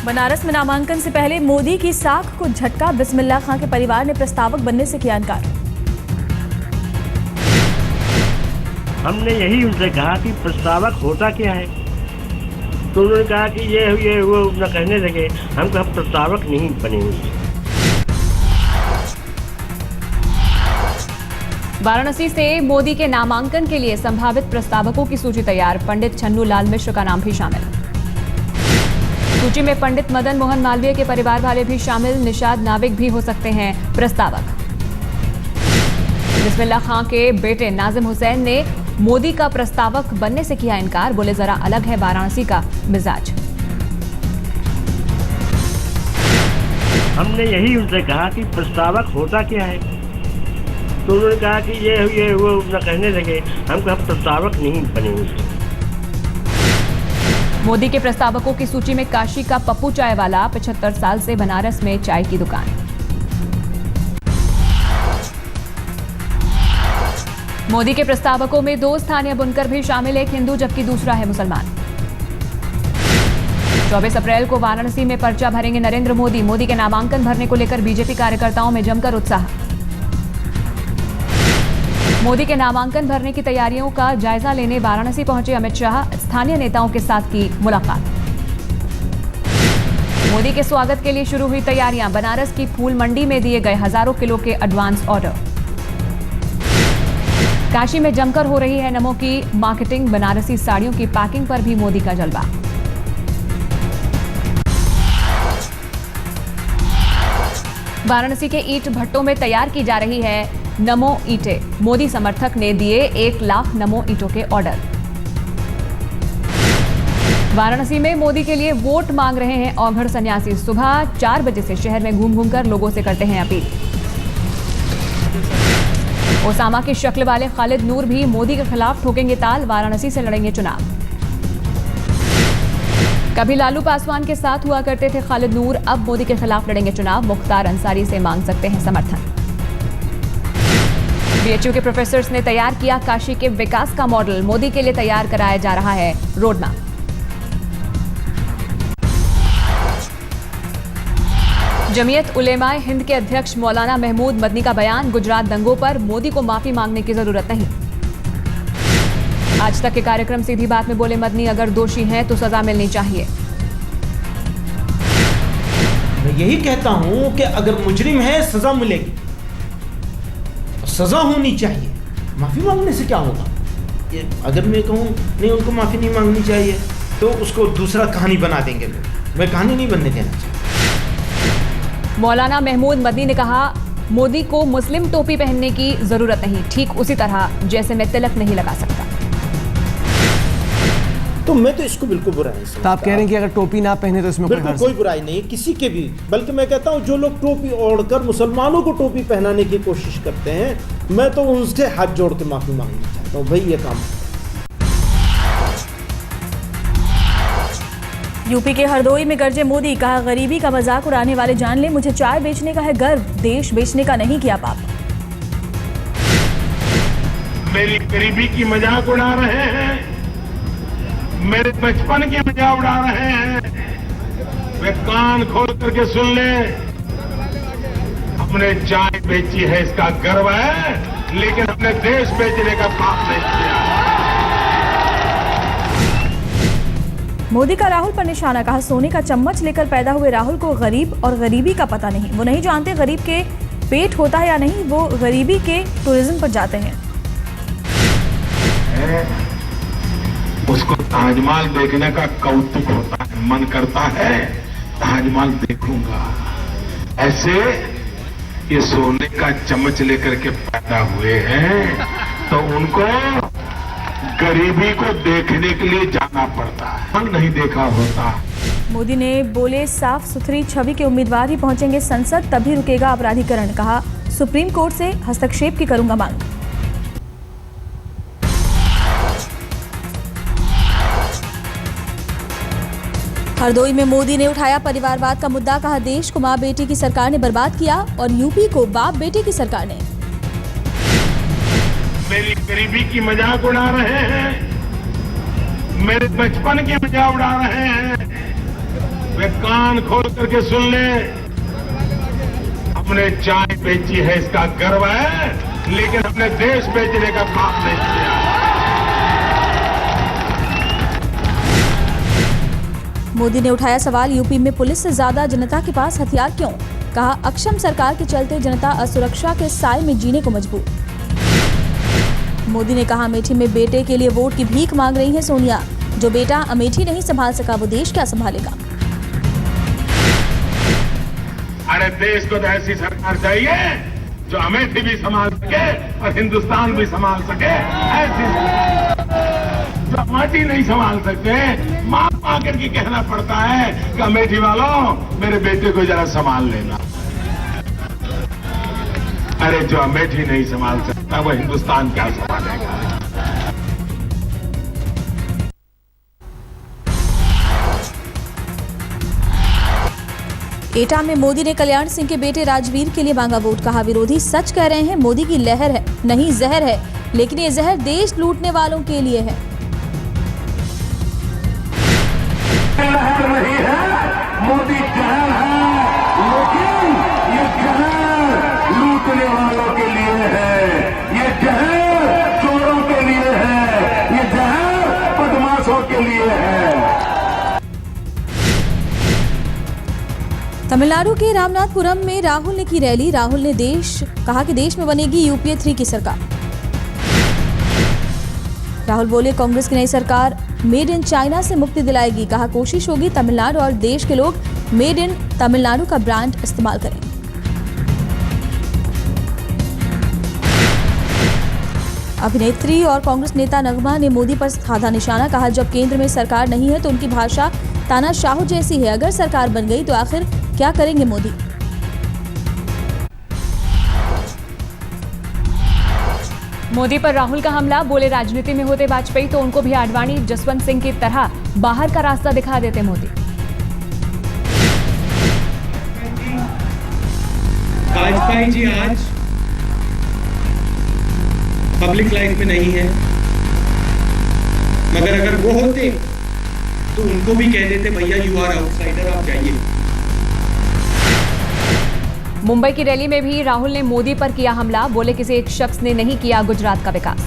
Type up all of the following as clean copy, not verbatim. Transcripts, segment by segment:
बनारस में नामांकन से पहले मोदी की साख को झटका। बिस्मिल्लाह खां के परिवार ने प्रस्तावक बनने से किया इनकार। हमने यही उनसे कहा कि प्रस्तावक होता क्या है, तो उन्होंने कहा कि ये वो न कहने लगे। हम कहा प्रस्तावक नहीं बनेंगे। वाराणसी से मोदी के नामांकन के लिए संभावित प्रस्तावकों की सूची तैयार। पंडित छन्नू लाल मिश्र का नाम भी शामिल। सूची में पंडित मदन मोहन मालवीय के परिवार वाले भी शामिल। निषाद नाविक भी हो सकते हैं प्रस्तावक। बिस्मिल्लाह खां के बेटे नाजिम हुसैन ने मोदी का प्रस्तावक बनने से किया इनकार। बोले जरा अलग है वाराणसी का मिजाज। हमने यही उनसे कहा कि प्रस्तावक होता क्या है, तो उन्होंने कहा कि ये वो न कहने लगे। हम कहा प्रस्तावक नहीं बनेंगे। मोदी के प्रस्तावकों की सूची में काशी का पप्पू चाय वाला, 75 साल से बनारस में चाय की दुकान। मोदी के प्रस्तावकों में 2 स्थानीय बुनकर भी शामिल, एक हिंदू जबकि दूसरा है मुसलमान। 24 अप्रैल को वाराणसी में पर्चा भरेंगे नरेंद्र मोदी। मोदी के नामांकन भरने को लेकर बीजेपी कार्यकर्ताओं में जमकर उत्साह। मोदी के नामांकन भरने की तैयारियों का जायजा लेने वाराणसी पहुंचे अमित शाह। स्थानीय नेताओं के साथ की मुलाकात। मोदी के स्वागत के लिए शुरू हुई तैयारियां। बनारस की फूल मंडी में दिए गए हजारों किलो के एडवांस ऑर्डर। काशी में जमकर हो रही है नमो की मार्केटिंग। बनारसी साड़ियों की पैकिंग पर भी मोदी का जलवा। वाराणसी के ईंट भट्टों में तैयार की जा रही है नमो ईंटें। मोदी समर्थक ने दिए 1 लाख नमो ईंटों के ऑर्डर। वाराणसी में मोदी के लिए वोट मांग रहे हैं औघड़ सन्यासी। सुबह 4 बजे से शहर में घूम घूमकर लोगों से करते हैं अपील। ओसामा की शक्ल वाले खालिद नूर भी मोदी के खिलाफ ठोकेंगे ताल। वाराणसी से लड़ेंगे चुनाव। कभी लालू पासवान के साथ हुआ करते थे खालिद नूर, अब मोदी के खिलाफ लड़ेंगे चुनाव। मुख्तार अंसारी से मांग सकते हैं समर्थन। बीएचयू के प्रोफेसर्स ने तैयार किया काशी के विकास का मॉडल। मोदी के लिए तैयार कराया जा रहा है रोड मैप। जमीयत उलेमाए हिंद के अध्यक्ष मौलाना महमूद मदनी का बयान। गुजरात दंगों पर मोदी को माफी मांगने की जरूरत नहीं। आज तक के कार्यक्रम सीधी बात में बोले मदनी, अगर दोषी हैं तो सजा मिलनी चाहिए। मैं यही कहता हूं कि अगर मुजरिम है सजा मिलेगी, सजा होनी चाहिए। माफी मांगने से क्या होगा? अगर मैं कहूं नहीं उनको माफी नहीं मांगनी चाहिए तो उसको दूसरा कहानी बना देंगे लोग। मैं कहानी नहीं बनने देना चाहता। मौलाना महमूद मदनी ने कहा मोदी को मुस्लिम टोपी पहनने की जरूरत नहीं, ठीक उसी तरह जैसे मैं तिलक नहीं लगा सकता। तो मैं तो इसको बिल्कुल बुराई नहीं समझता। तो आप कह रहे हैं कि अगर टोपी ना पहने तो इसमें बिल्कुल कोई बुराई नहीं किसी के भी, बल्कि मैं कहता हूं जो लोग टोपी ओढ़कर मुसलमानों को टोपी पहनाने की कोशिश करते हैं, मैं तो उनसे हाथ जोड़ के माफी मांगना चाहता हूं। भाई ये काम यूपी के हरदोई में गरजे मोदी। कहा गरीबी का मजाक उड़ाने वाले जान ले, मुझे चाय बेचने का है गर्व, देश बेचने का नहीं किया पाप। मेरी गरीबी की मजाक उड़ा रहे हैं, मेरे बचपन की मजाक उड़ा रहे हैं। वे कान खोल करके सुन ले, हमने चाय बेची है इसका गर्व है, लेकिन हमने देश बेचने का पाप नहीं किया। मोदी का राहुल पर निशाना। कहा सोने का चम्मच लेकर पैदा हुए राहुल को गरीब और गरीबी का पता नहीं। वो नहीं जानते गरीब के पेट होता है या नहीं, वो गरीबी के टूरिज्म पर जाते हैं। उसको ताजमहल देखने का कौतुक होता है, मन करता है ताजमहल देखूंगा। ऐसे ये सोने का चम्मच लेकर के पैदा हुए हैं तो उनको गरीबी को देखने के लिए जाना पड़ता है, नहीं देखा होता। मोदी ने बोले साफ सुथरी छवि के उम्मीदवार ही पहुंचेंगे संसद, तभी रुकेगा अपराधीकरण। कहा सुप्रीम कोर्ट से हस्तक्षेप की करूंगा मांग। हरदोई में मोदी ने उठाया परिवारवाद का मुद्दा। कहा देश को मां बेटी की सरकार ने बर्बाद किया और यूपी को बाप बेटे की सरकार ने। मेरी गरीबी की मजाक उड़ा रहे हैं, मेरे बचपन की मजाक उड़ा रहे हैं। वे कान कान खोल करके सुन ले, हमने चाय बेची है इसका गर्व है, लेकिन हमने देश बेचने का पाप नहीं किया। मोदी ने उठाया सवाल, यूपी में पुलिस से ज्यादा जनता के पास हथियार क्यों? कहा, अक्षम सरकार के चलते जनता असुरक्षा के साए में जीने को मजबूर। मोदी ने कहा, अमेठी में बेटे के लिए वोट की भीख मांग रही है सोनिया। जो बेटा अमेठी नहीं संभाल सका वो देश क्या संभालेगा? अरे देश को तो ऐसी सरकार चाहिए जो अमेठी भी संभाल सके और हिंदुस्तान भी संभाल सके। ऐसी जो अमेठी नहीं संभाल सकते, मां आकर के कहना पड़ता है कि अमेठी वालों मेरे बेटे को जरा संभाल लेना। अरे जो अमेठी नहीं संभाल सकता वो हिंदुस्तान क्या संभालेगा? एटा में मोदी ने कल्याण सिंह के बेटे राजवीर के लिए मांगा वोट। कहा, विरोधी सच कह रहे हैं, मोदी की लहर है नहीं जहर है, लेकिन ये जहर देश लूटने वालों के लिए है। लहर नहीं है, मोदी जहर है, लेकिन ये जहर लूटने वालों के लिए है, ये जहर चोरों के लिए है, ये जहर बदमाशों के लिए है। तमिलनाडु के रामनाथपुरम में राहुल ने की रैली। राहुल ने कहा कि देश में बनेगी यूपीए 3 की सरकार। राहुल बोले, कांग्रेस की नई सरकार मेड इन चाइना से मुक्ति दिलाएगी। कहा, कोशिश होगी तमिलनाडु और देश के लोग मेड इन तमिलनाडु का ब्रांड इस्तेमाल करें। अभिनेत्री और कांग्रेस नेता नगमा ने मोदी पर साधा निशाना। कहा, जब केंद्र में सरकार नहीं है तो उनकी भाषा तानाशाह जैसी है। अगर सरकार बन गई तो आखिर क्या करेंगे मोदी? मोदी पर राहुल का हमला। बोले, राजनीति में होते वाजपेयी तो उनको भी आडवाणी जसवंत सिंह की तरह बाहर का रास्ता दिखा देते मोदी। वाजपेयी जी आज पब्लिक लाइफ में नहीं है, मगर अगर वो होते तो उनको भी कह देते, भैया यू आर आउटसाइडर, आप जाइए। मुंबई की रैली में भी राहुल ने मोदी पर किया हमला। बोले, किसी एक शख्स ने नहीं किया गुजरात का विकास।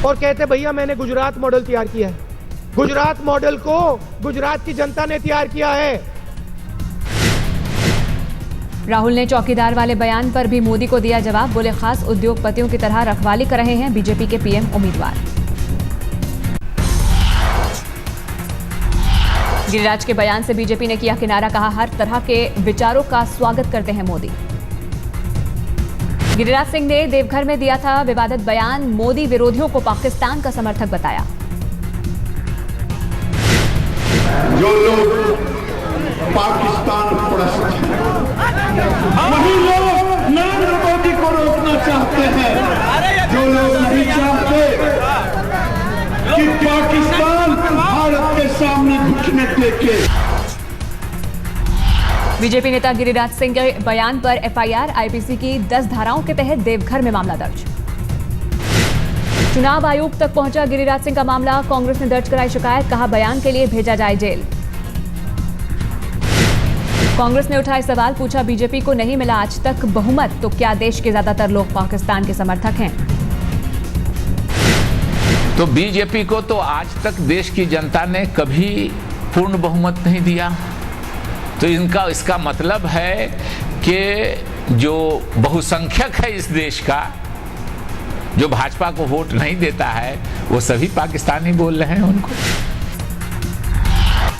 और कहते, भैया मैंने गुजरात मॉडल तैयार किया है। गुजरात मॉडल को गुजरात की जनता ने तैयार किया है। राहुल ने चौकीदार वाले बयान पर भी मोदी को दिया जवाब। बोले, खास उद्योगपतियों की तरह रखवाली कर रहे हैं बीजेपी के पीएम उम्मीदवार। गिरिराज के बयान से बीजेपी ने किया किनारा। कहा, हर तरह के विचारों का स्वागत करते हैं मोदी। गिरिराज सिंह ने देवघर में दिया था विवादित बयान। मोदी विरोधियों को पाकिस्तान का समर्थक बताया। जो लोग पाकिस्तान परस्त वही लोग नरेंद्र मोदी को रोकना चाहते हैं। जो लोग नहीं चाहते कि पाकिस्तान भारत के सामने घुटने टेके। बीजेपी नेता गिरिराज सिंह के बयान पर एफआईआर। आईपीसी की 10 धाराओं के तहत देवघर में मामला दर्ज। चुनाव आयोग तक पहुंचा गिरिराज सिंह का मामला। कांग्रेस ने दर्ज कराई शिकायत। कहा, बयान के लिए भेजा जाए जेल। कांग्रेस ने उठाए सवाल। पूछा, बीजेपी को नहीं मिला आज तक बहुमत तो क्या देश के ज्यादातर लोग पाकिस्तान के समर्थक हैं? तो बीजेपी को तो आज तक देश की जनता ने कभी पूर्ण बहुमत नहीं दिया। तो इसका मतलब है कि जो बहुसंख्यक है इस देश का, जो भाजपा को वोट नहीं देता है, वो सभी पाकिस्तानी बोल रहे हैं उनको।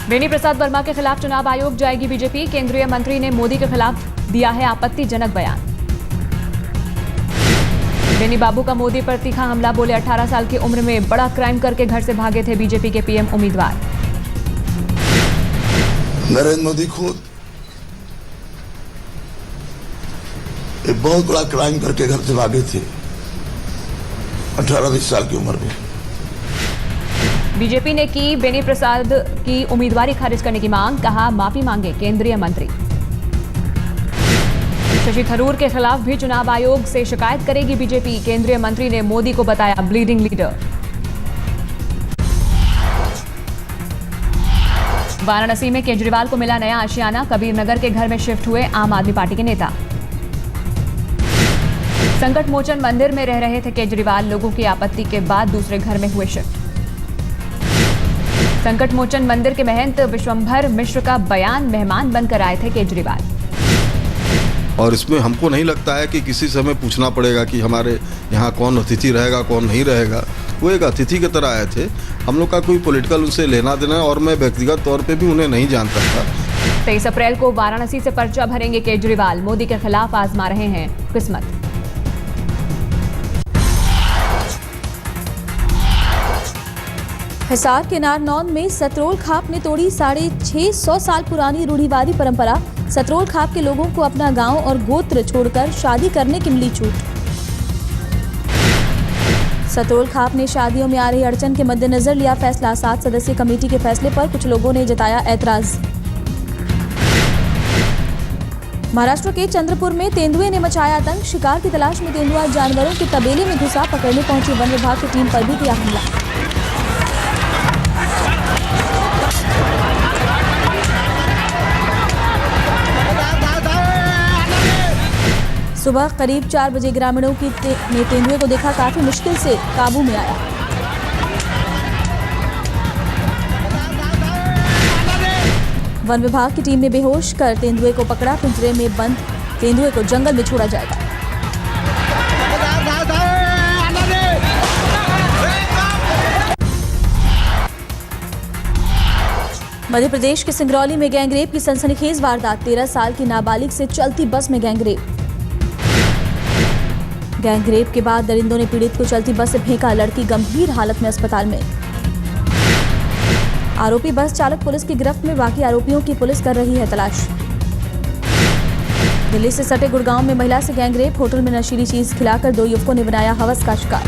बेनी प्रसाद वर्मा के खिलाफ चुनाव आयोग जाएगी बीजेपी। केंद्रीय मंत्री ने मोदी के खिलाफ दिया है आपत्तिजनक बयान। बेनी बाबू का मोदी पर तीखा हमला। बोले, 18 साल की उम्र में बड़ा क्राइम करके घर से भागे थे बीजेपी के पीएम उम्मीदवार। नरेंद्र मोदी खुद एक बहुत बड़ा क्राइम करके घर से भागे थे 18-20 साल की उम्र में। बीजेपी ने की बेनी प्रसाद की उम्मीदवारी खारिज करने की मांग। कहा, माफी मांगे केंद्रीय मंत्री। शशि थरूर के खिलाफ भी चुनाव आयोग से शिकायत करेगी बीजेपी। केंद्रीय मंत्री ने मोदी को बताया ब्लीडिंग लीडर। वाराणसी में केजरीवाल को मिला नया आशियाना, कबीर नगर के घर में शिफ्ट हुए आम आदमी पार्टी के नेता। संकट मोचन मंदिर में रह रहे थे केजरीवाल, लोगों की आपत्ति के बाद दूसरे घर में हुए शिफ्ट। संकट मोचन मंदिर के महंत विश्वंभर मिश्र का बयान मेहमान बनकर आए थे केजरीवाल। और इसमें हमको नहीं लगता है कि किसी से हमें पूछना पड़ेगा कि हमारे यहाँ कौन अतिथि रहेगा कौन नहीं रहेगा। वो एक अतिथि की तरह आए थे, हम लोग का कोई पॉलिटिकल उनसे लेना देना, और मैं व्यक्तिगत तौर पे भी उन्हें नहीं जानता था। 23 अप्रैल को वाराणसी से पर्चा भरेंगे केजरीवाल, मोदी के खिलाफ आजमा रहे हैं किस्मत। हिसार के नारनौंद में सतरोल खाप ने तोड़ी 650 साल पुरानी रूढ़िवादी परंपरा। सतरोल खाप के लोगों को अपना गांव और गोत्र छोड़कर शादी करने की मिली छूट। सतरोल खाप ने शादियों में आ रही अड़चन के मद्देनजर लिया फैसला। 7 सदस्यीय कमेटी के फैसले पर कुछ लोगों ने जताया ऐतराज। महाराष्ट्र के चंद्रपुर में तेंदुए ने मचाया आतंक। शिकार की तलाश में तेंदुआ जानवरों के तबेले में घुसा, पकड़ने पहुंची वन विभाग की टीम पर भी किया हमला। सुबह करीब 4 बजे ग्रामीणों ने तेंदुए को देखा, काफी मुश्किल से काबू में आया। वन विभाग की टीम ने बेहोश कर तेंदुए को पकड़ा। पिंजरे में बंद तेंदुए को जंगल में छोड़ा जाएगा। मध्य प्रदेश के सिंगरौली में गैंगरेप की सनसनीखेज वारदात। 13 साल की नाबालिग से चलती बस में गैंगरेप। गैंगरेप के बाद दरिंदों ने पीड़ित को चलती बस से फेंका, लड़की गंभीर हालत में अस्पताल में। आरोपी बस चालक पुलिस की गिरफ्त में, बाकी आरोपियों की पुलिस कर रही है तलाश। दिल्ली से सटे गुड़गांव में महिला से गैंगरेप। होटल में नशीली चीज खिलाकर 2 युवकों ने बनाया हवस का शिकार।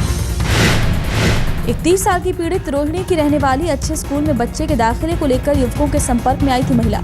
31 साल की पीड़ित रोहिणी की रहने वाली अच्छे स्कूल में बच्चे के दाखिले को लेकर युवकों के संपर्क में आई थी महिला।